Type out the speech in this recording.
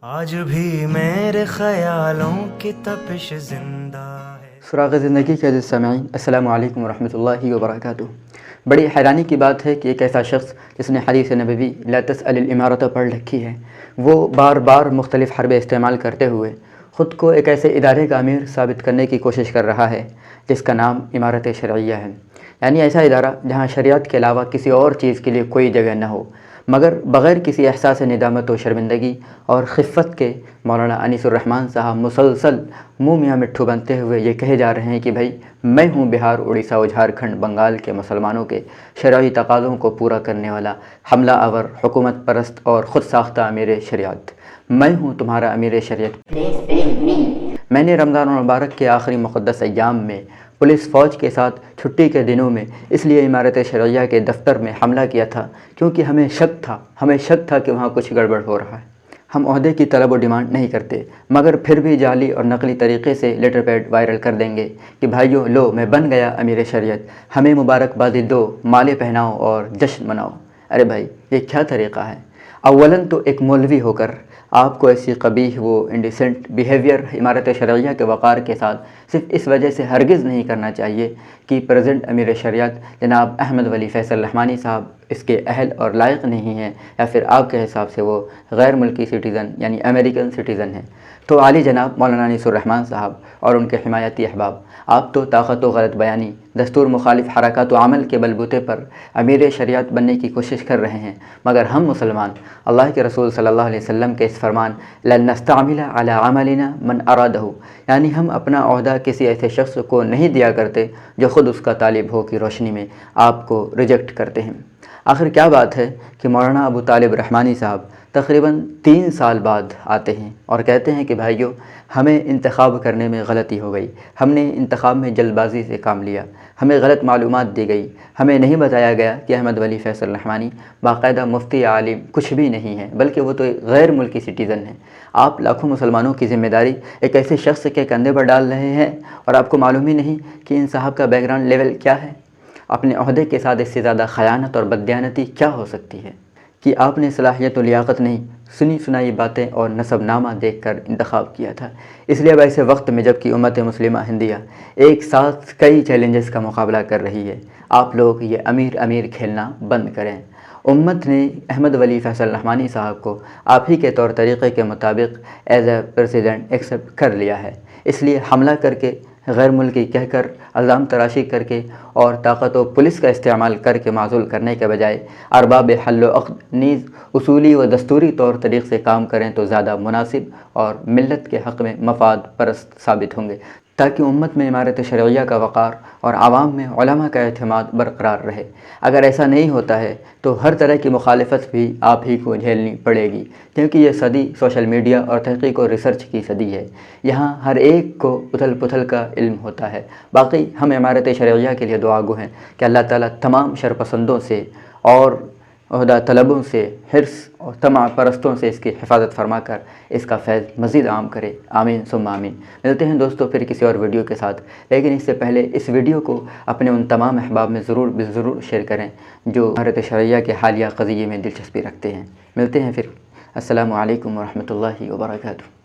آج بھی میرے خیالوں کی تپش زندہ ہے۔ سراغ زندگی کے عزیز سامعین، السلام علیکم ورحمۃ اللہ وبرکاتہ۔ بڑی حیرانی کی بات ہے کہ ایک ایسا شخص جس نے حدیث نبوی لا تسأل الامارۃ پڑھ رکھی ہے، وہ بار بار مختلف حربیں استعمال کرتے ہوئے خود کو ایک ایسے ادارے کا امیر ثابت کرنے کی کوشش کر رہا ہے جس کا نام امارت شرعیہ ہے، یعنی ایسا ادارہ جہاں شریعت کے علاوہ کسی اور چیز کے لیے کوئی جگہ نہ ہو، مگر بغیر کسی احساس ندامت و شرمندگی اور خفت کے مولانا انیس الرحمن صاحب مسلسل منہ میاں مٹھو بنتے ہوئے یہ کہے جا رہے ہیں کہ بھائی میں ہوں بہار، اڑیسہ و جھارکھنڈ، بنگال کے مسلمانوں کے شرعی تقاضوں کو پورا کرنے والا حملہ آور، حکومت پرست اور خود ساختہ امیر شریعت۔ میں ہوں تمہارا امیر شریعت۔ میں نے رمضان المبارک کے آخری مقدس ایام میں پولیس فوج کے ساتھ چھٹی کے دنوں میں اس لیے امارت شرعیہ کے دفتر میں حملہ کیا تھا کیونکہ ہمیں شک تھا کہ وہاں کچھ گڑبڑ ہو رہا ہے۔ ہم عہدے کی طلب و ڈیمانڈ نہیں کرتے، مگر پھر بھی جعلی اور نقلی طریقے سے لیٹر پیڈ وائرل کر دیں گے کہ بھائیو لو میں بن گیا امیر شریعت، ہمیں مبارکبادی دو، مالے پہناؤ اور جشن مناؤ۔ ارے بھائی یہ کیا طریقہ ہے؟ اولاً تو ایک مولوی ہو کر آپ کو ایسی قبیح و انڈیسنٹ بیہیویئر امارت شرعیہ کے وقار کے ساتھ صرف اس وجہ سے ہرگز نہیں کرنا چاہیے کہ پریزنٹ امیر شریعت جناب احمد ولی فیصل رحمانی صاحب اس کے اہل اور لائق نہیں ہیں، یا پھر آپ کے حساب سے وہ غیر ملکی سٹیزن یعنی امریکن سٹیزن ہیں۔ تو عالی جناب مولانا انیس الرحمن صاحب اور ان کے حمایتی احباب، آپ تو طاقت و غلط بیانی، دستور مخالف حرکات و عمل کے بلبوتے پر امیر شریعت بننے کی کوشش کر رہے ہیں، مگر ہم مسلمان اللہ کے رسول صلی اللہ علیہ وسلم کے اس فرمان لن نستعمل علی عملنا من ارادہ، یعنی ہم اپنا عہدہ کسی ایسے شخص کو نہیں دیا کرتے جو خود اس کا طالب ہو کی روشنی میں آپ کو ریجیکٹ کرتے ہیں۔ آخر کیا بات ہے کہ مولانا ابو طالب رحمانی صاحب تقریباً 3 سال بعد آتے ہیں اور کہتے ہیں کہ بھائیو ہمیں انتخاب کرنے میں غلطی ہو گئی، ہم نے انتخاب میں جلد بازی سے کام لیا، ہمیں غلط معلومات دی گئی، ہمیں نہیں بتایا گیا کہ احمد ولی فیصل رحمانی باقاعدہ مفتی عالم کچھ بھی نہیں ہے، بلکہ وہ تو ایک غیر ملکی سٹیزن ہیں۔ آپ لاکھوں مسلمانوں کی ذمہ داری ایک ایسے شخص کے کندھے پر ڈال رہے ہیں اور آپ کو معلوم ہی نہیں کہ ان صاحب کا بیک گراؤنڈ لیول کیا ہے۔ اپنے عہدے کے ساتھ اس سے زیادہ خیانت اور بددیانتی کیا ہو سکتی ہے کہ آپ نے صلاحیت و لیاقت نہیں، سنی سنائی باتیں اور نسب نامہ دیکھ کر انتخاب کیا تھا۔ اس لیے اب ایسے وقت میں جب کہ امت مسلمہ ہندیہ ایک ساتھ کئی چیلنجز کا مقابلہ کر رہی ہے، آپ لوگ یہ امیر کھیلنا بند کریں۔ امت نے احمد ولی فیصل رحمانی صاحب کو آپ ہی کے طور طریقے کے مطابق ایز اے پریزیڈنٹ ایکسیپٹ کر لیا ہے، اس لیے حملہ کر کے، غیر ملکی کہہ کر، الزام تراشی کر کے اور طاقت و پولیس کا استعمال کر کے معزول کرنے کے بجائے ارباب حل و عقد نیز اصولی و دستوری طور طریق سے کام کریں تو زیادہ مناسب اور ملت کے حق میں مفاد پرست ثابت ہوں گے، تاکہ امت میں امارت شرعیہ کا وقار اور عوام میں علماء کا اعتماد برقرار رہے۔ اگر ایسا نہیں ہوتا ہے تو ہر طرح کی مخالفت بھی آپ ہی کو جھیلنی پڑے گی، کیونکہ یہ صدی سوشل میڈیا اور تحقیق و ریسرچ کی صدی ہے۔ یہاں ہر ایک کو اتھل پتھل کا علم ہوتا ہے۔ باقی ہم امارت شرعیہ کے لیے دعا گو ہیں کہ اللہ تعالیٰ تمام شرپسندوں سے اور عہدہ طلبوں سے، حرص اور طمع پرستوں سے اس کی حفاظت فرما کر اس کا فیض مزید عام کرے، آمین ثم آمین۔ ملتے ہیں دوستو پھر کسی اور ویڈیو کے ساتھ، لیکن اس سے پہلے اس ویڈیو کو اپنے ان تمام احباب میں ضرور شیئر کریں جو امارت شرعیہ کے حالیہ قضیے میں دلچسپی رکھتے ہیں۔ ملتے ہیں پھر، السلام علیکم ورحمۃ اللہ وبرکاتہ۔